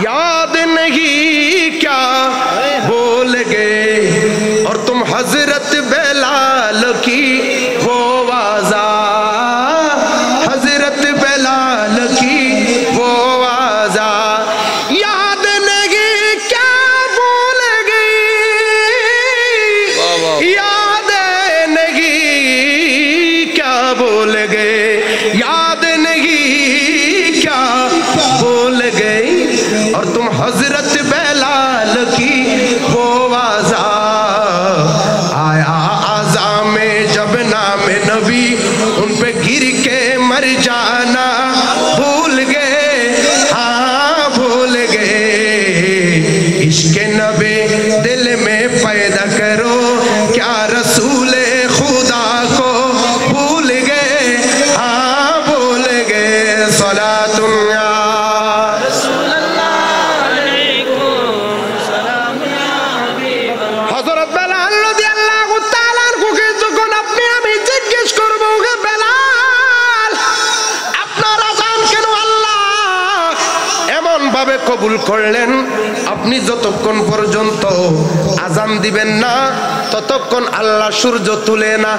याद नहीं क्या बोल गए और तुम हजरत बेलाल की वो वाजा, हजरत बेलाल की वो वाजा याद नहीं क्या बोल गई, याद नहीं क्या बोल गए, याद नहीं क्या बोल गई और तुम हजरत बेलाल की वो वाजा। आया आजा में जब नाम नबी उन पे गिर के मर जाना भूल गए, हाँ भूल गए। इश्क नबी दिल में पैदा करो, क्या रसूले खुदा को भूल गए, हाँ भूल गए। सलातुन या रसूल अल्लाह अलैकुम सलाम या हबीब अल्लाह। हযরত বেলাল রাদিয়াল্লাহু তাআলা আনহুকে যখন আপনি আমি জিজ্ঞেস করব, হে বেলাল আপনার আযান কেন আল্লাহ এমন ভাবে কবুল করলেন? আপনি যতক্ষণ পর্যন্ত আযান দিবেন না ততক্ষণ আল্লাহ সূর্য তুলে না,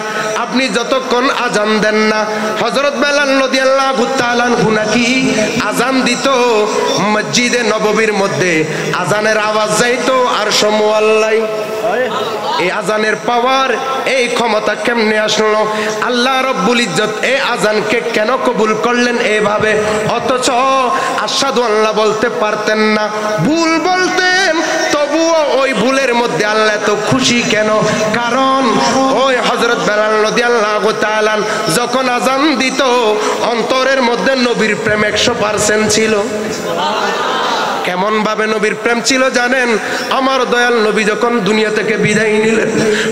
আপনি যতক্ষণ আযান দেন না। হযরত বেলাল রাদিয়াল্লাহু তাআলা আনহু নাকি আযান দিত মসজিদে নববীর মধ্যে, আযানের আওয়াজ যাইতো আর সমুয়াল্লাই। এই আযানের পাওয়ার, এই ক্ষমতা কেমনে আসলো? আল্লাহ রাব্বুল ইজ্জত এই আযানকে কেন কবুল করলেন এইভাবে? অথচ আশহাদু আল্লাহ বলতে পারতেন না, ভুল বলতেন, তবুও ওই ভুলের মধ্যে আল্লাহ এত খুশি কেন? কারণ ওই হযরত বেলাল রাদিয়াল্লাহু তাআলা যখন আযান দিত অন্তরের মধ্যে নবীর প্রেম 100% ছিল। কেমন ভাবে নবীর প্রেম ছিল জানেন? আমার দয়াল নবী যখন দুনিয়া থেকে বিদায় নিলেন,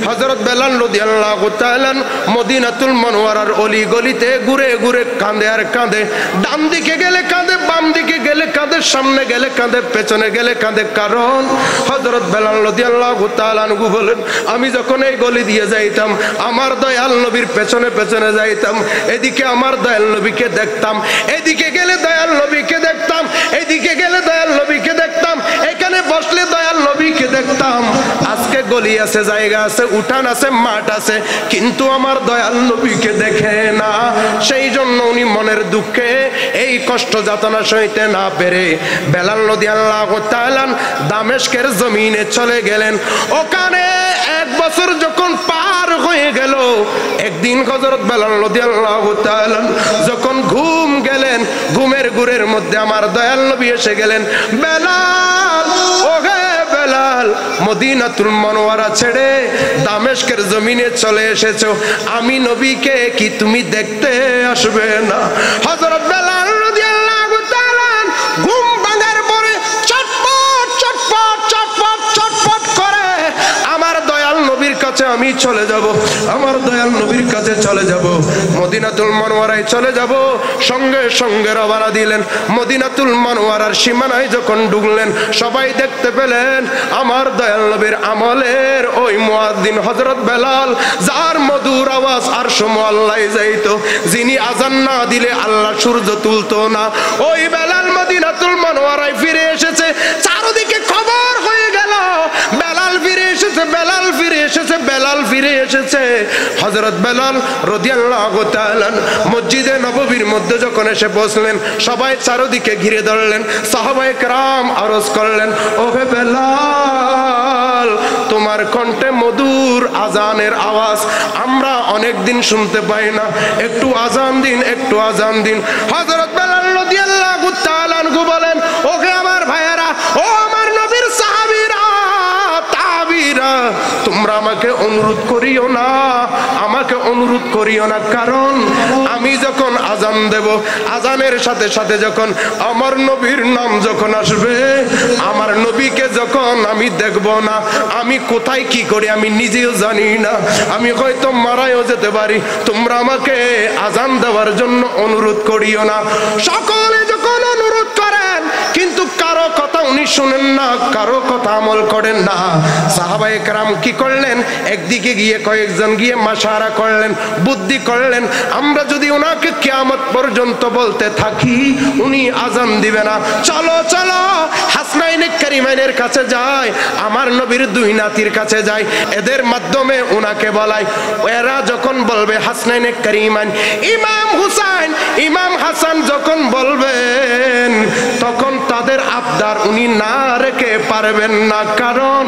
হযরত বেলাল রাদিয়াল্লাহু তাআলা মদিনাতুল মুনাওয়ারার অলি গলিতে ঘুরে ঘুরে কাঁদে আর কাঁদে। ডান দিকে গেলে কাঁদে, বাম দিকে গেলে কাঁদে, সামনে গেলে কাঁদে, পেছনে গেলে কাঁদে। কারণ হযরত বেলাল রাদিয়াল্লাহু তাআলা আনহু বলেন, আমি যখন এই গলি দিয়ে যাইতাম আমার দয়াল নবীর পেছনে পেছনে যাইতাম, এদিকে আমার দয়াল নবীকে দেখতাম, এদিকে গেলে দয়াল নবীকে দেখতাম, এদিকে গেলে দয়াল নবীকে দেখতাম, এখানে বসলে দয়াল নবীকে দেখতাম। আজকে গলি আছে, জায়গা আছে, উঠান আছে, মাঠ আছে, কিন্তু আমার দয়াল নবীকে দেখে না। সেই জন্য উনি মনের দুঃখে এই কষ্ট যাতনা সইতে না পেরে বেলাল রাদিয়াল্লাহু তাআলা দামেস্কের জমিনে চলে গেলেন। ওখানে 1 বছর যখন পার হয়ে গেল, একদিন হযরত বেলাল রাদিয়াল্লাহু তাআলা যখন ঘুম গেলেন, ঘুমের ঘুরের মধ্যে আমার দয়াল নবী এসে গেলেন। বেলাল, ও হে বেলাল, মদিনাতুল মুনাওয়ারা ছেড়ে দামেস্কের জমিনে চলে এসেছো, আমি নবীকে কি তুমি দেখতে আসবে না? হযরত বেলাল রাদিয়াল্লাহু তাআলা ঘুম ভাঙার পরে চটপট চটপট চটপট চটপট করে আমার দয়াল নবীর কাছে আমি চলে যাব, আমার দয়াল নবীর কাছে চলে যাব, মদিনাতুল মুনাওয়ারায় চলে যাব। সঙ্গে সঙ্গে রওনা দিলেন। মদিনাতুল মুনাওয়ারার সীমানায় যখন ঢুকলেন, সবাই দেখতে পেলেন আমার দয়াল নবীর আমলের ওই মুয়াজ্জিন হযরত বেলাল, যার মধুর আওয়াজ আরশ মুআল্লায় যাইতো, যিনি আযান না দিলে আল্লাহ সূর্য তুলতো না। ওই বেলাল মদিনাতুল মুনাওয়ারায় ফিরে এসেছে। চারদিকে খবর হয়ে গেল বেলাল ফিরে এসেছে, বেলাল ফিরে এসেছে, বেলাল ফিরে এসেছে। হযরত বেলাল রাদিয়াল্লাহু তাআলা মসজিদে নববীর মধ্যে যখন এসে বসলেন, সবাই চারদিকে ঘিরে ধরলেন। সাহাবায়ে কেরাম আরজ করলেন, ও হে বেলাল, তোমার কণ্ঠে মধুর আজানের আওয়াজ আমরা অনেক দিন শুনতে পাই না, একটু আজান দিন, একটু আজান দিন। হযরত বেলাল রাদিয়াল্লাহু তাআলা আনহু বলেন, ওকে আমার ভাইয়েরা, ও আমার নবীর সাহাবীরা, তাবিরা, তোমরা আমাকে অনুরোধ করিও না, আমাকে অনুরোধ করিও না। কারণ আমি যখন আজান দেব, আজানের সাথে সাথে যখন আমার নবীর নাম যখন আসবে, আমার নবীকে যখন আমি দেখব না, আমি কোথায় কি করি আমি নিজেও জানি না, আমি হয়তো মারাও যেতে পারি। তোমরা আমাকে আজান দেওয়ার জন্য অনুরোধ করিও না। সকলে যখন অনুরোধ করেন, কিন্তু কারো কথা উনি শুনেন না, কারো কথা আমল করেন না। সাহাবায়ে কেরাম কি করলেন? একদিকে গিয়ে কয়েকজন গিয়ে মাশারা করলেন, বুদ্ধি করলেন, আমরা যদি ওনাকে কিয়ামত পর্যন্ত বলতে থাকি উনি আজান দিবে না, চলো চলো কারিমাইনের কাছে যায়, আমার নবীর দুই নাতির কাছে যায়, এদের মাধ্যমে ওনাকে বলায়। এরা যখন বলবে হাসনাইনে কারিমাইন, ইমাম হুসাইন ইমাম হাসান যখন বলবেন, তখন তাদের আবদার উনি না রেখে পারবেন না। কারণ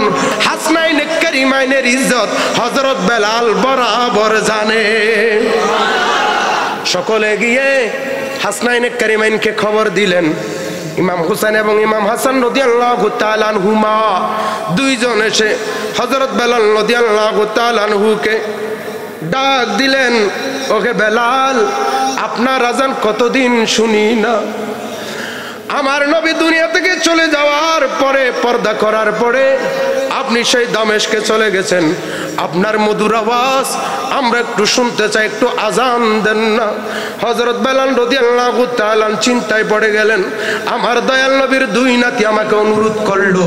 হাসনাইনে কারিমাইনের ইজ্জত হযরত বেলাল বরাবর জানে। সকলে গিয়ে হাসনাইনে কারিমাইনকে খবর দিলেন। ইমাম হুসাইন এবং ইমাম হাসান রাদিয়াল্লাহু তাআলা আনহুমা দুইজন এসে হযরত বেলাল রাদিয়াল্লাহু তাআলা আনহুকে ডাক দিলেন, ওকে বেলাল, আপনার আজান কতদিন শুনি না। আমার নবী দুনিয়া থেকে চলে যাওয়ার পরে, পর্দা করার পরে আপনি সেই দামেস্কে চলে গেছেন, আপনার মধুর আওয়াজ আমরা একটু শুনতে চাই, একটু আজান দেন না। হযরত বেলাল রাদিয়াল্লাহু তাআলা চিন্তায় পড়ে গেলেন, আমার দয়াল নবীর দুই নাতি আমাকে অনুরোধ করলো,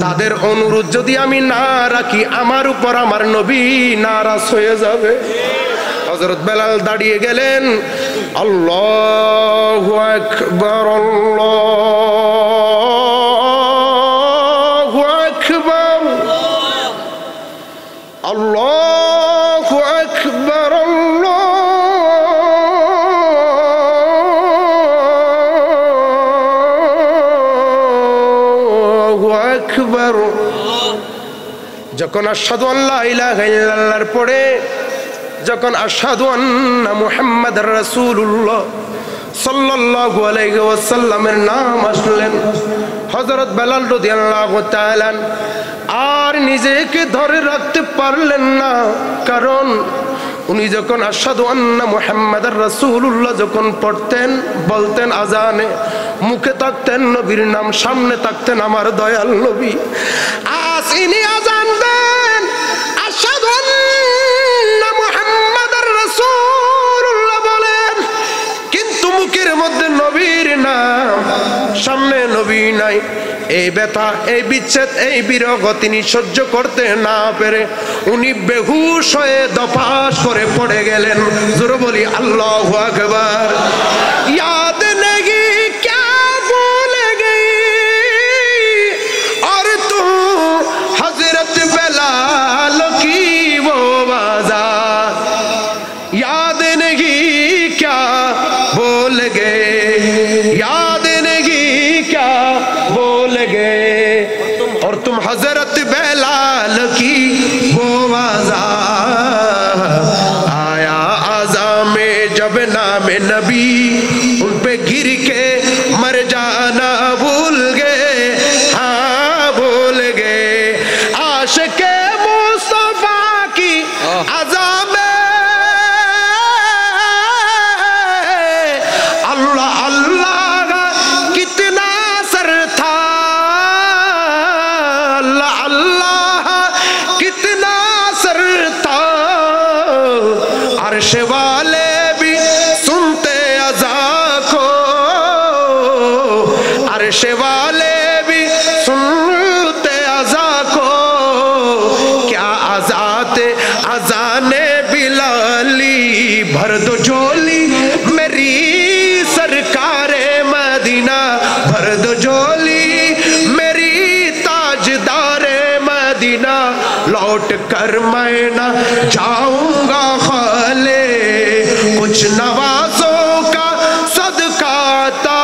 তাদের অনুরোধ যদি আমি না রাখি আমার উপর আমার নবী নারাজ হয়ে যাবে। হযরত বেলাল দাঁড়িয়ে গেলেন, আল্লাহু আকবার আল্লাহু আকবার আল্লাহু আকবার আল্লাহু আকবার। যখন আশহাদু আল্লা ইলাহা ইল্লাল্লাহর পরে, যখন আশহাদু আন্না মুহাম্মাদার রাসূলুল্লাহ সাল্লাল্লাহু আলাইহি ওয়াসাল্লামের নাম আসলেন, হযরত বেলাল রাদিয়াল্লাহু তাআলা আর নিজেকে ধরে রাখতে পারলেন না। কারণ উনি যখন আশহাদু আন্না মুহাম্মাদার রাসূলুল্লাহ যখন পড়তেন, বলতেন আজানে, মুখে থাকতেন নবীর নাম, সামনে থাকতেন আমার দয়াল নবী। আজ ইনি আজান দেন, আশহাদু আন্না মুহাম্মাদার রাসূলুল্লাহ বলেন, কিন্তু মুখের মধ্যে নবীর নাম, সামনে নবী নাই। এই ব্যথা, এই বিচ্ছেদ, এই বিরহ তিনি সহ্য করতে না পেরে উনি বেহুশ হয়ে দপাস করে পড়ে গেলেন। জোরে বলি আল্লাহু আকবার। ইয়াদ নেহি ক্যা ভুলে গই और तू हजरत बेलाल की वो बाज़ार, याद नहीं क्या बोल गए, याद नहीं क्या बोल गए, और तुम हजरत बेलाल की वो बाज़ार। आया आज़ा में जब नाम नबी, उन पे गिर के मर जाना भूल गए, हाँ भूल गए। आशिक़े मुस्तफ़ा की आज़ा में अल्लाह अल्लाह का कितना असर था, अल्लाह अल्लाह कितना असर था। अर्श वाले भी सुनते अज़ा को, अर्श वाले भी सुनते अज़ा को, क्या अज़ाते अज़ाने बिलाली, भर दो झोली मेरी सरकारे मदीना, भर दो झोली मेरी ताजदारे मदीना, लौट कर मैं ना जाऊंगा खाले, कुछ नवाजों का सदका ता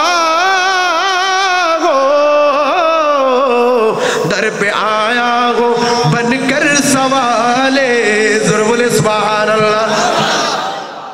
हो, दर पे आया हो बनकर सवार।